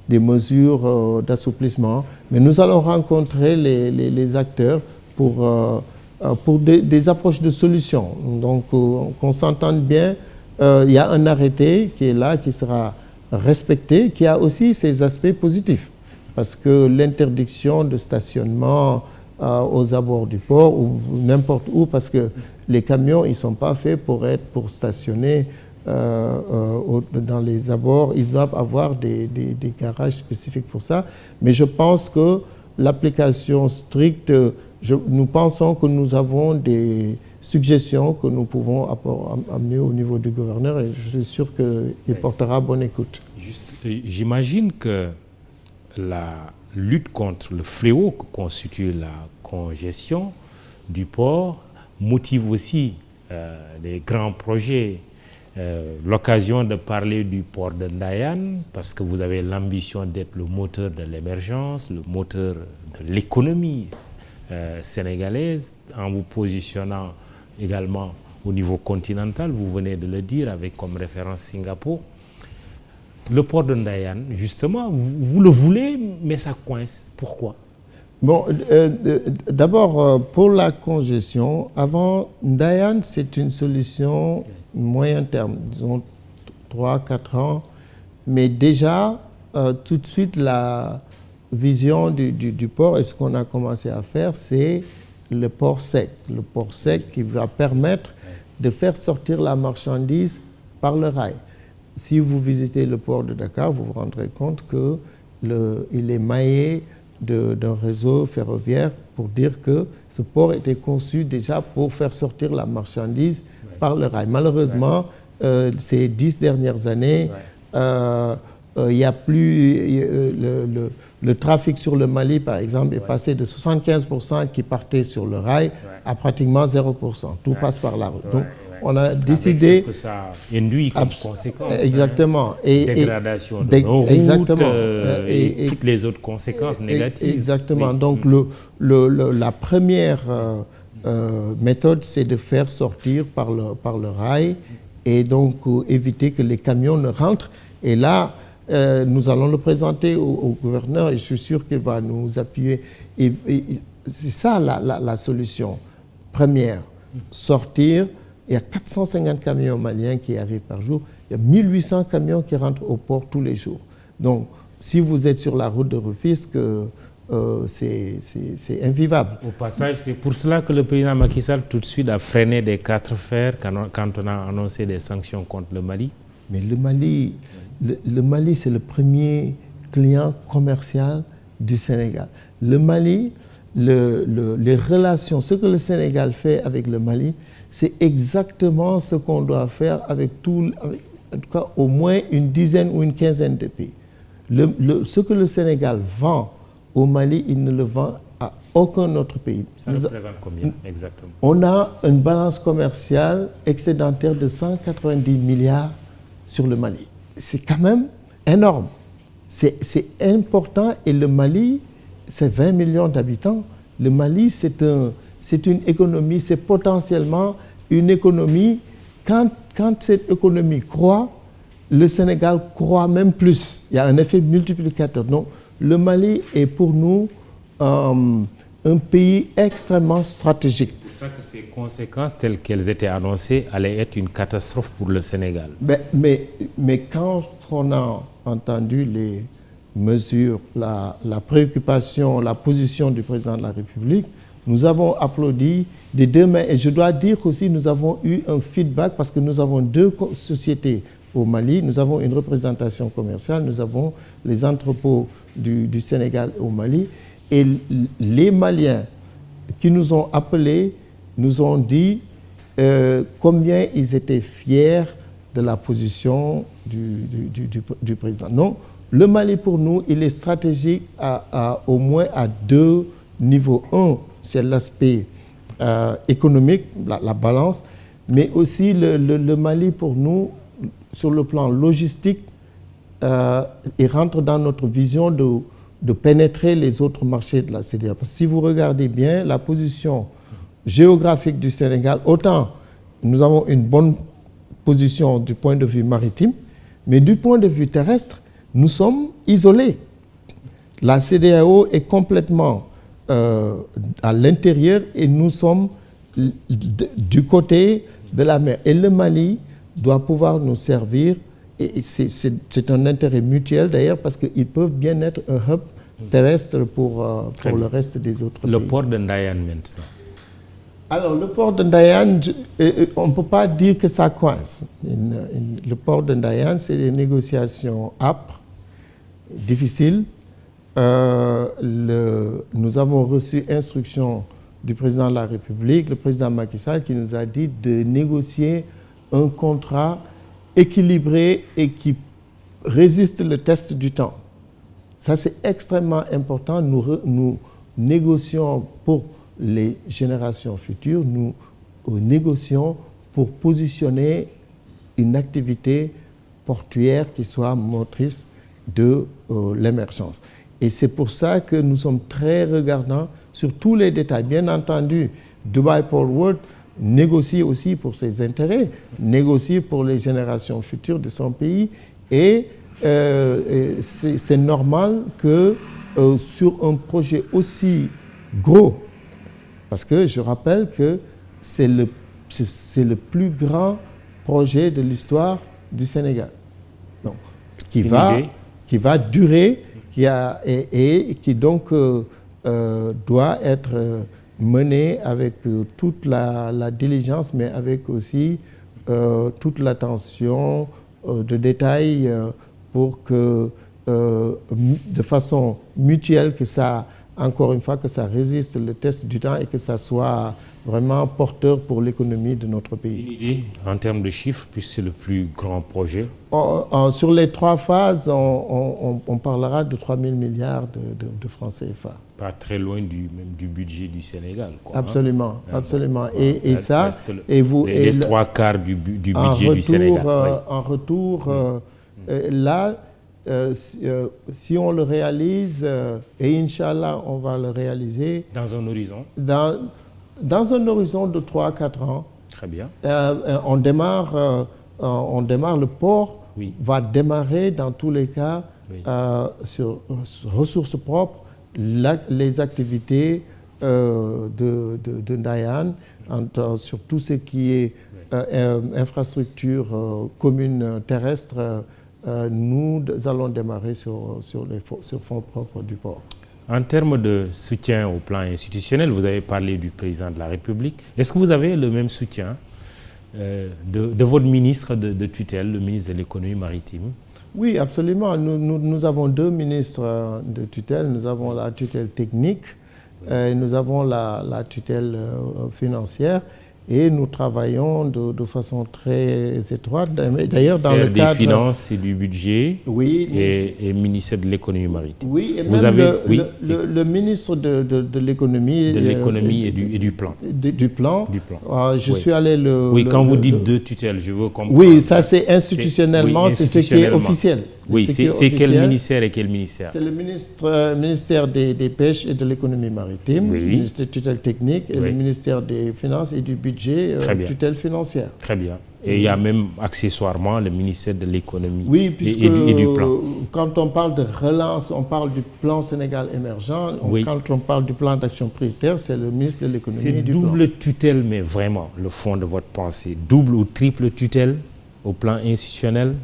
Speaker 2: des mesures d'assouplissement. Mais nous allons rencontrer les acteurs pour des approches de solutions. Donc, qu'on s'entende bien, il y a un arrêté qui est là, qui sera respecté, qui a aussi ses aspects positifs. Parce que l'interdiction de stationnement aux abords du port ou n'importe où, parce que les camions, ils ne sont pas faits pour stationner dans les abords. Ils doivent avoir des garages spécifiques pour ça. Mais je pense que l'application stricte, nous pensons que nous avons des suggestions que nous pouvons amener au niveau du gouverneur et je suis sûr qu'il portera bonne écoute.
Speaker 1: J'imagine que la lutte contre le fléau que constitue la congestion du port motive aussi les grands projets. L'occasion de parler du port de Ndayane, parce que vous avez l'ambition d'être le moteur de l'émergence, le moteur de l'économie sénégalaise, en vous positionnant également au niveau continental, vous venez de le dire, avec comme référence Singapour. Le port de Ndayane, justement, vous le voulez, mais ça coince. Pourquoi?
Speaker 2: Bon, d'abord, pour la congestion, avant, Ndayane, c'est une solution moyen terme, disons 3-4 ans. Mais déjà, tout de suite, la vision du port et ce qu'on a commencé à faire, c'est le port sec. Le port sec qui va permettre de faire sortir la marchandise par le rail. Si vous visitez le port de Dakar, vous vous rendrez compte qu'il est maillé d'un réseau ferroviaire pour dire que ce port était conçu déjà pour faire sortir la marchandise par le rail. Malheureusement, ces 10 dernières années, il y a plus le trafic sur le Mali, par exemple, est passé de 75% qui partait sur le rail à pratiquement 0%. Tout passe par la route. Donc, on a décidé...
Speaker 1: Avec ce que ça induit comme conséquence.
Speaker 2: Exactement.
Speaker 1: Dégradation de nos routes,
Speaker 2: exactement.
Speaker 1: Et toutes les autres conséquences négatives.
Speaker 2: Exactement. Oui. Donc, la première méthode, c'est de faire sortir par le rail et donc éviter que les camions ne rentrent. Et là, nous allons le présenter au gouverneur et je suis sûr qu'il va nous appuyer. Et c'est ça la solution première. Sortir. Il y a 450 camions maliens qui arrivent par jour. Il y a 1800 camions qui rentrent au port tous les jours. Donc, si vous êtes sur la route de Rufisque, c'est invivable.
Speaker 1: Au passage, c'est pour cela que le président Macky Sall tout de suite a freiné des 4 fers quand on a annoncé des sanctions contre le Mali.
Speaker 2: Mais le Mali, c'est le premier client commercial du Sénégal. Le Mali, les relations, ce que le Sénégal fait avec le Mali, c'est exactement ce qu'on doit faire avec en tout cas au moins une dizaine ou une quinzaine de pays. Ce que le Sénégal vend au Mali, il ne le vend à aucun autre pays.
Speaker 1: Ça représente combien exactement?
Speaker 2: On a une balance commerciale excédentaire de 190 milliards sur le Mali. C'est quand même énorme. C'est important et le Mali, c'est 20 millions d'habitants. Le Mali, c'est une économie, c'est potentiellement une économie. Quand cette économie croît, le Sénégal croît même plus. Il y a un effet multiplicateur. Donc, le Mali est pour nous un pays extrêmement stratégique.
Speaker 1: C'est pour ça que ces conséquences telles qu'elles étaient annoncées allaient être une catastrophe pour le Sénégal.
Speaker 2: Mais quand on a entendu les mesures, la préoccupation, la position du président de la République, nous avons applaudi des deux mains. Et je dois dire aussi, nous avons eu un feedback parce que nous avons 2 sociétés au Mali. Nous avons une représentation commerciale, nous avons les entrepôts du Sénégal au Mali. Et les Maliens qui nous ont appelés nous ont dit combien ils étaient fiers de la position du président. Non, le Mali pour nous, il est stratégique au moins à 2 niveaux. Un, c'est l'aspect économique, la balance, mais aussi le Mali pour nous, sur le plan logistique, il rentre dans notre vision de pénétrer les autres marchés de la CEDEAO. Parce que si vous regardez bien la position géographique du Sénégal, autant nous avons une bonne position du point de vue maritime, mais du point de vue terrestre, nous sommes isolés. La CEDEAO est complètement à l'intérieur et nous sommes du côté de la mer. Et le Mali doit pouvoir nous servir, et c'est un intérêt mutuel d'ailleurs, parce qu'ils peuvent bien être un hub terrestre pour le reste des autres pays.
Speaker 1: Le port de Ndayane maintenant.
Speaker 2: Alors, le port de Ndayane, on ne peut pas dire que ça coince. Le port de Ndayane, c'est des négociations âpres, difficiles. Nous avons reçu instruction du président de la République, le président Macky Sall, qui nous a dit de négocier un contrat équilibré et qui résiste le test du temps. Ça, c'est extrêmement important. Nous négocions pour les générations futures, nous négocions pour positionner une activité portuaire qui soit motrice de l'émergence. Et c'est pour ça que nous sommes très regardants sur tous les détails. Bien entendu, Dubai Port World négocie aussi pour ses intérêts, négocie pour les générations futures de son pays. Et c'est normal que sur un projet aussi gros, parce que je rappelle que c'est le plus grand projet de l'histoire du Sénégal. Donc, qui va durer, et qui donc doit être mené avec toute la diligence, mais avec aussi toute l'attention de détail pour que, de façon mutuelle, que ça encore une fois, que ça résiste le test du temps et que ça soit vraiment porteur pour l'économie de notre pays.
Speaker 1: Une idée en termes de chiffres, puisque c'est le plus grand projet?
Speaker 2: Sur les 3 phases, on parlera de 3 000 milliards de francs CFA.
Speaker 1: Pas très loin même du budget du Sénégal, quoi,
Speaker 2: absolument,
Speaker 1: hein?
Speaker 2: absolument. Et ça,
Speaker 1: les 3/4 du budget du Sénégal.
Speaker 2: En retour, là, si on le réalise, et Inch'Allah, on va le réaliser.
Speaker 1: Dans un horizon?
Speaker 2: Dans un horizon de 3 à 4 ans.
Speaker 1: Très bien.
Speaker 2: On démarre, le port va démarrer dans tous les cas sur ressources propres, les activités de Ndayane, sur tout ce qui est infrastructure commune terrestre. Nous allons démarrer sur fonds propres du port.
Speaker 1: En termes de soutien au plan institutionnel, vous avez parlé du président de la République. Est-ce que vous avez le même soutien de votre ministre de tutelle, le ministre de l'économie maritime?
Speaker 2: Oui, absolument. Nous avons 2 ministres de tutelle. Nous avons la tutelle technique, nous avons la tutelle financière. Et nous travaillons de façon très étroite. D'ailleurs, dans le cadre
Speaker 1: des finances et du budget,
Speaker 2: oui,
Speaker 1: et ministère de l'économie maritime.
Speaker 2: Oui, et même le ministre de l'économie.
Speaker 1: De l'économie et du plan.
Speaker 2: Du plan. Je suis allé
Speaker 1: quand vous dites 2 tutelles, je veux comprendre.
Speaker 2: Oui, ça c'est institutionnellement, c'est ce qui est officiel.
Speaker 1: Oui, c'est quel ministère et quel ministère?
Speaker 2: C'est le ministère des Pêches et de l'économie maritime, le ministère de tutelle technique et le ministère des Finances et du budget, tutelle financière.
Speaker 1: Très bien. Et il y a même accessoirement le ministère de l'économie
Speaker 2: et
Speaker 1: du plan.
Speaker 2: Quand on parle de relance, on parle du plan Sénégal émergent. Quand on parle du plan d'action prioritaire, c'est le ministre de l'économie et du plan.
Speaker 1: C'est double tutelle, mais vraiment, le fond de votre pensée. Double ou triple tutelle au plan institutionnel?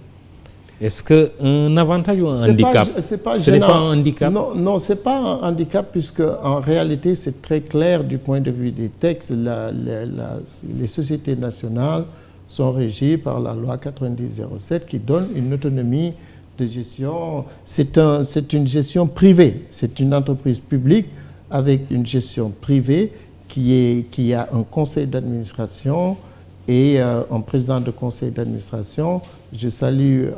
Speaker 1: Est-ce qu'un avantage ou un handicap?
Speaker 2: Ce n'est pas un handicap? Non, ce n'est pas un handicap, puisque en réalité, c'est très clair du point de vue des textes. Les sociétés nationales sont régies par la loi 90-07 qui donne une autonomie de gestion. C'est une gestion privée. C'est une entreprise publique avec une gestion privée qui a un conseil d'administration et un président de conseil d'administration. Je salue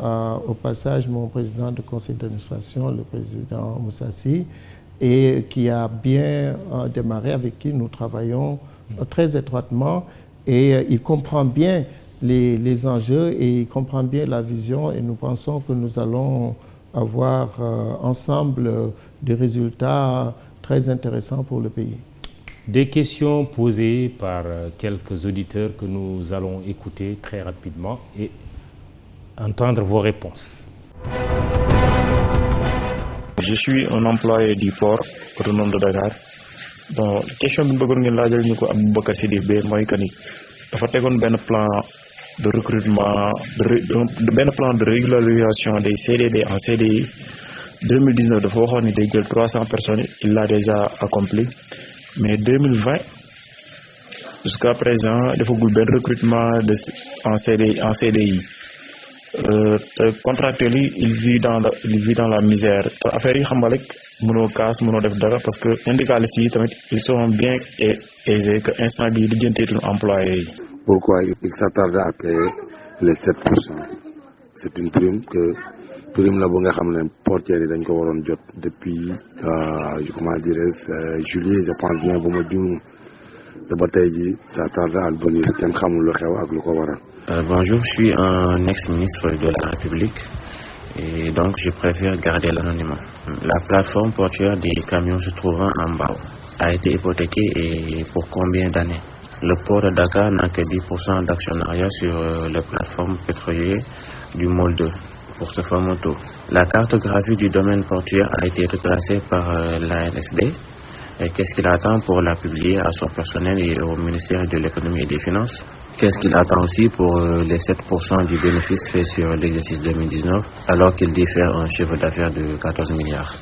Speaker 2: au passage mon président de conseil d'administration, le président Moussassi, et qui a bien démarré, avec qui nous travaillons très étroitement. Et il comprend bien les enjeux et il comprend bien la vision, et nous pensons que nous allons avoir ensemble des résultats très intéressants pour le pays.
Speaker 1: Des questions posées par quelques auditeurs que nous allons écouter très rapidement et entendre vos réponses.
Speaker 3: Je suis un employé du port autonome de Dakar. Bon, question bi bëggoon ngeen laajal ñu ko Aboubacar Sidibé mooy que ni dafa tegoon benn plan de recrutement benn plan de régularisation des CDD en CDI 2019 dafa waxoon ni day jël 300 personnes, il l'a déjà accompli. Mais 2020 jusqu'à présent defagul benn recrutement en CDI. Contractuel yi il vit dans la misère. Affaire yi xam nga rek mënoo kaas mënoo def dara parce que syndicalistes yi tamit ils sont bien aisés que instant bii di jënteetuñu employés yi.
Speaker 4: Pourquoi il s'attarde à payer les 7%? C'est une prime la bu nga xam ne portières yi dañ ko waroon jot depuis comment dirais-je juillet, je pense bien bu ma juum te ba tey ji ça tarde à venir, kenn xamul lu xew ak lu ko waral.
Speaker 5: Bonjour, je suis un ex-ministre de la République et donc je préfère garder l'anonymat. La plateforme portuaire des camions se trouvant en Mbao a été hypothéquée, et pour combien d'années? Le port de Dakar n'a que 10% d'actionnariat sur les plateformes pétrolières du Môle 2 pour ce fameux taux. La cartographie du domaine portuaire a été retracée par l'ANSD. Et qu'est-ce qu'il attend pour la publier à son personnel et au ministère de l'économie et des finances? Qu'est-ce qu'il attend aussi pour les 7% du bénéfice fait sur l'exercice 2019, alors qu'il diffère un chiffre d'affaires de 14 milliards?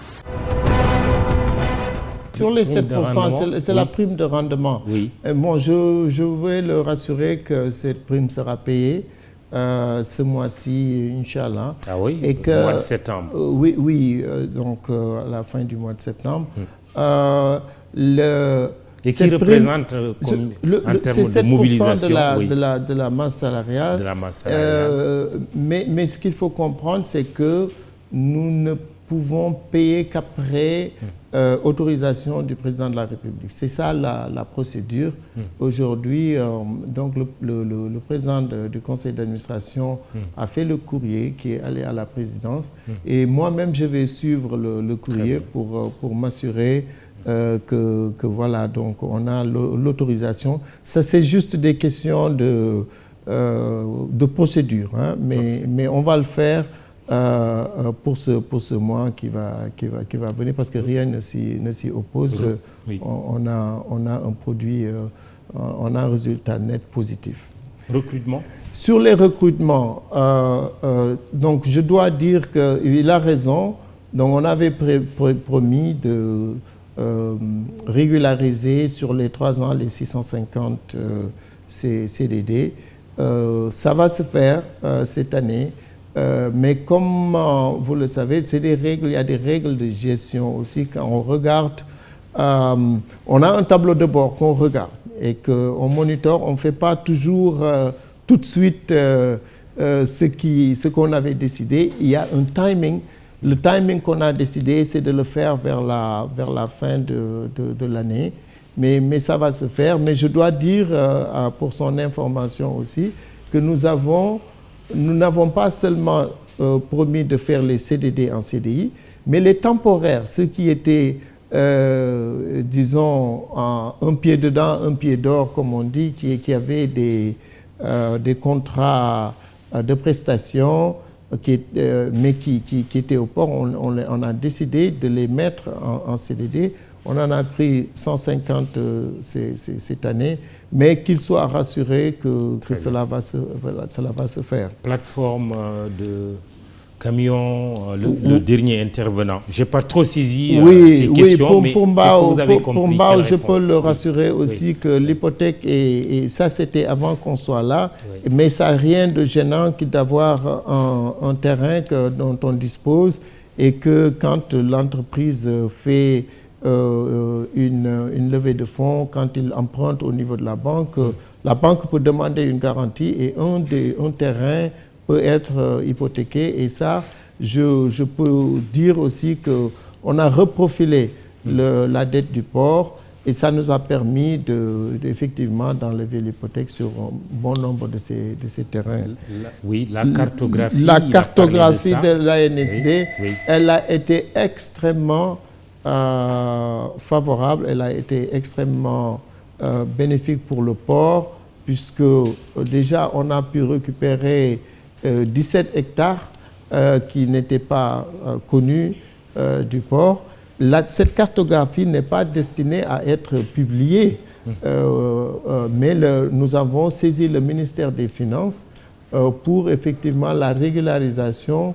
Speaker 2: Sur les 7%, c'est la prime de rendement.
Speaker 1: Oui.
Speaker 2: Et bon, je vais le rassurer que cette prime sera payée ce mois-ci, Inch'Allah.
Speaker 1: Ah oui,
Speaker 2: et
Speaker 1: au mois de septembre.
Speaker 2: Oui, donc à la fin du mois de septembre.
Speaker 1: Et qui représente en termes de mobilisation
Speaker 2: de la masse salariale.
Speaker 1: De la masse salariale.
Speaker 2: Mais ce qu'il faut comprendre, c'est que nous ne pouvons payer qu'après autorisation du président de la République. C'est ça la procédure. Aujourd'hui, donc le président du conseil d'administration a fait le courrier qui est allé à la présidence. Et moi-même, je vais suivre le courrier pour m'assurer que voilà, donc on a l'autorisation. Ça, c'est juste des questions de procédure, hein, mais on va le faire pour ce mois qui va venir, parce que rien ne s'y oppose. Oui. On a un produit, on a un résultat net positif.
Speaker 1: Recrutement? Sur
Speaker 2: les recrutements, donc je dois dire qu'il a raison. Donc on avait promis de régulariser sur les 3 ans les 650 CDD. Ça va se faire cette année. Mais comme vous le savez, c'est des règles, il y a des règles de gestion aussi. Quand on regarde, on a un tableau de bord qu'on regarde et qu'on monitore. On ne fait pas toujours tout de suite ce qu'on avait décidé. Il y a un timing. Le timing qu'on a décidé, c'est de le faire vers la fin de l'année. Mais ça va se faire. Mais je dois dire, pour son information aussi, que nous n'avons pas seulement promis de faire les CDD en CDI, mais les temporaires, ceux qui étaient, disons, un pied dedans, un pied dehors, comme on dit, qui avaient des contrats de prestations, mais qui étaient au port, on a décidé de les mettre en CDD. On en a pris 150 cette année, mais qu'ils soient rassurés que cela va se faire.
Speaker 1: Plateforme de camions, le dernier intervenant. Je n'ai pas trop saisi ces questions, mais
Speaker 2: pour
Speaker 1: est-ce que vous avez compris?
Speaker 2: Pour Mbao, je peux le rassurer aussi que l'hypothèque, et ça c'était avant qu'on soit là, mais ça n'a rien de gênant que d'avoir un terrain dont on dispose, et que quand l'entreprise fait une levée de fonds, quand il emprunte au niveau de la banque peut demander une garantie et un terrain peut être hypothéqué. Et ça, je peux dire aussi qu'on a reprofilé la dette du port, et ça nous a permis effectivement d'enlever l'hypothèque sur un bon nombre de ces terrains.
Speaker 1: La cartographie.
Speaker 2: La cartographie de l'ANSD, elle a été extrêmement favorable, elle a été extrêmement bénéfique pour le port, puisque déjà on a pu récupérer 17 hectares qui n'étaient pas connus du port. Cette cartographie n'est pas destinée à être publiée, mais nous avons saisi le ministère des Finances pour effectivement la régularisation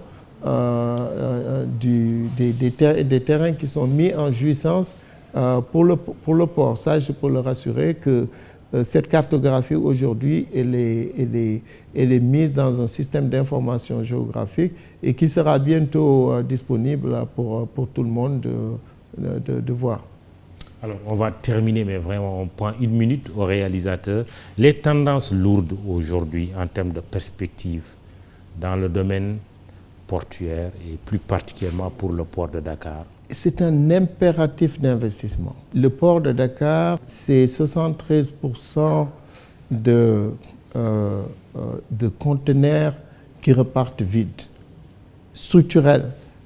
Speaker 2: des terrains qui sont mis en jouissance pour le port. Ça, je peux le rassurer que cette cartographie aujourd'hui, elle est mise dans un système d'information géographique et qui sera bientôt disponible pour tout le monde de voir.
Speaker 1: Alors, on va terminer, mais vraiment, on prend 1 minute au réalisateur. Les tendances lourdes aujourd'hui en termes de perspective dans le domaine portuaire et plus particulièrement pour le port de Dakar.
Speaker 2: C'est un impératif d'investissement. Le port de Dakar, c'est 73% de conteneurs qui repartent vides, structurels.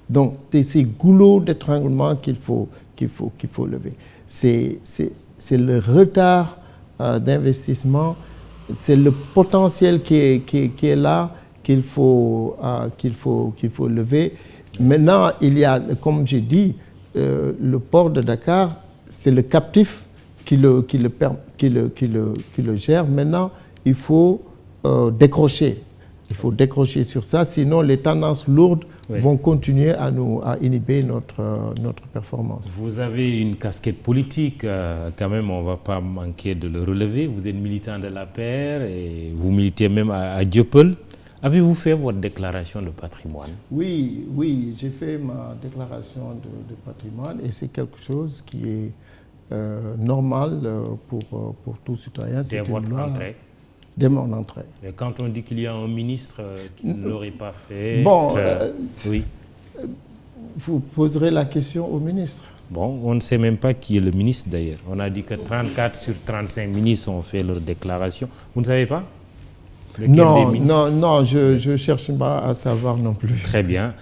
Speaker 2: Donc, c'est ces goulots d'étranglement qu'il faut lever. C'est le retard d'investissement, c'est le potentiel qui est là, qu'il faut lever. Maintenant, il y a, comme j'ai dit, le port de Dakar, c'est le captif qui le gère. Maintenant, il faut décrocher. Il faut décrocher sur ça, sinon les tendances lourdes vont continuer à inhiber notre performance.
Speaker 1: Vous avez une casquette politique, quand même, on ne va pas manquer de le relever. Vous êtes militant de l'APR et vous militez même à Dieuppeul. Avez-vous fait votre déclaration de patrimoine?
Speaker 2: Oui, j'ai fait ma déclaration de patrimoine et c'est quelque chose qui est normal pour tout citoyen.
Speaker 1: Dès votre entrée?
Speaker 2: Dès mon entrée.
Speaker 1: Mais quand on dit qu'il y a un ministre qui ne l'aurait pas fait...
Speaker 2: Bon,
Speaker 1: oui.
Speaker 2: Vous poserez la question au ministre.
Speaker 1: Bon, on ne sait même pas qui est le ministre d'ailleurs. On a dit que 34 sur 35 ministres ont fait leur déclaration. Vous ne savez pas?
Speaker 2: Non, je ne cherche pas à savoir non plus.
Speaker 1: Très bien.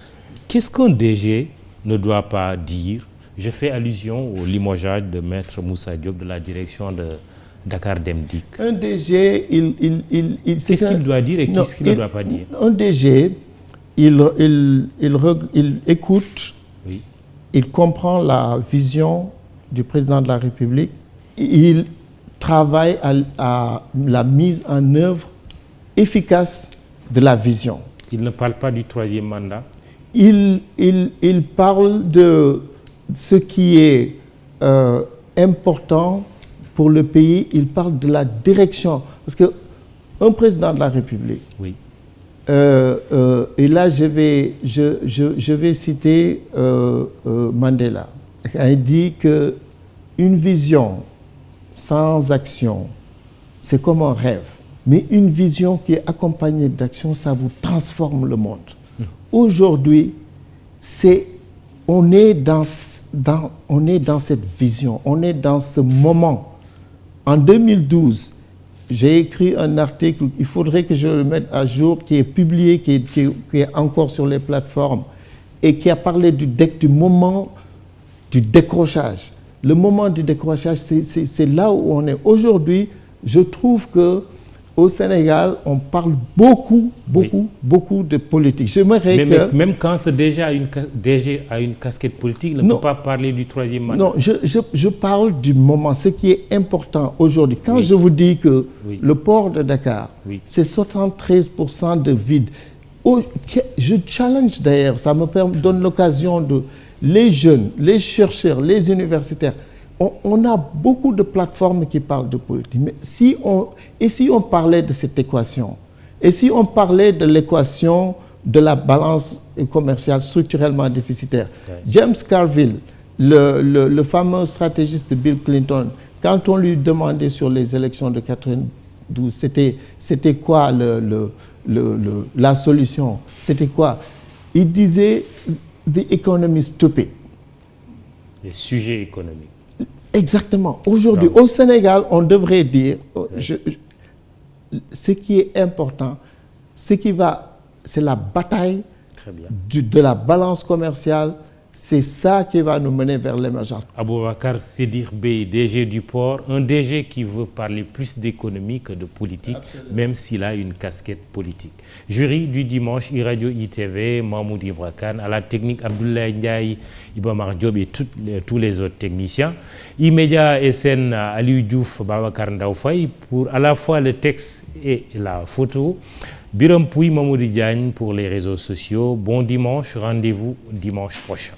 Speaker 1: Qu'est-ce qu'un DG ne doit pas dire? Je fais allusion au limogeage de Maître Moussa Diop de la direction de Dakar Dem Dikk.
Speaker 2: Un DG,
Speaker 1: qu'est-ce qu'il doit dire et qu'est-ce qu'il ne doit pas dire?
Speaker 2: Un DG, il écoute,
Speaker 1: oui.
Speaker 2: Il comprend la vision du président de la République, il travaille à la mise en œuvre efficace de la vision.
Speaker 1: Il ne parle pas du troisième mandat? Il
Speaker 2: parle de ce qui est important pour le pays, il parle de la direction. Parce qu'un président de la République,
Speaker 1: oui.
Speaker 2: Et là je vais citer Mandela. Il dit qu'une vision sans action, c'est comme un rêve. Mais une vision qui est accompagnée d'action, ça vous transforme le monde. Aujourd'hui, on est dans cette vision, on est dans ce moment. En 2012, j'ai écrit un article, il faudrait que je le mette à jour, qui est publié, qui est encore sur les plateformes, et qui a parlé du moment du décrochage. Le moment du décrochage, c'est là où on est. Aujourd'hui, je trouve qu'au Sénégal, on parle beaucoup de politique. J'aimerais que...
Speaker 1: Même quand ce DG a une casquette politique, il ne peut pas parler du troisième mandat.
Speaker 2: Non, je parle du moment, ce qui est important aujourd'hui. Quand je vous dis que le port de Dakar, c'est 73% de vide, je challenge d'ailleurs, ça me donne l'occasion de... Les jeunes, les chercheurs, les universitaires, on a beaucoup de plateformes qui parlent de politique. Mais si on parlait de cette équation, et si on parlait de l'équation de la balance commerciale structurellement déficitaire, James Carville, le fameux stratégiste de Bill Clinton, quand on lui demandait sur les élections de 92, c'était quoi la solution? C'était quoi? Il disait « the economy is stupid ».
Speaker 1: Les sujets économiques.
Speaker 2: Exactement. Aujourd'hui, au Sénégal, on devrait dire, ce qui est important, c'est la bataille de la balance commerciale. C'est ça qui va nous mener vers l'émergence.
Speaker 1: Aboubacar Sédir Bey, DG du port, un DG qui veut parler plus d'économie que de politique, même s'il a une casquette politique. Jury du dimanche, iRadio ITV, Mahmoud Ibra Kane, à la technique Abdoulaye Ndiaye, Iba Mar Diop et tous les autres techniciens. Immédiat SN Aliou Diouf, Babacar Ndaw Faye pour à la fois le texte et la photo. Biram Pouy, Mamoudi Diagne pour les réseaux sociaux. Bon dimanche, rendez-vous dimanche prochain.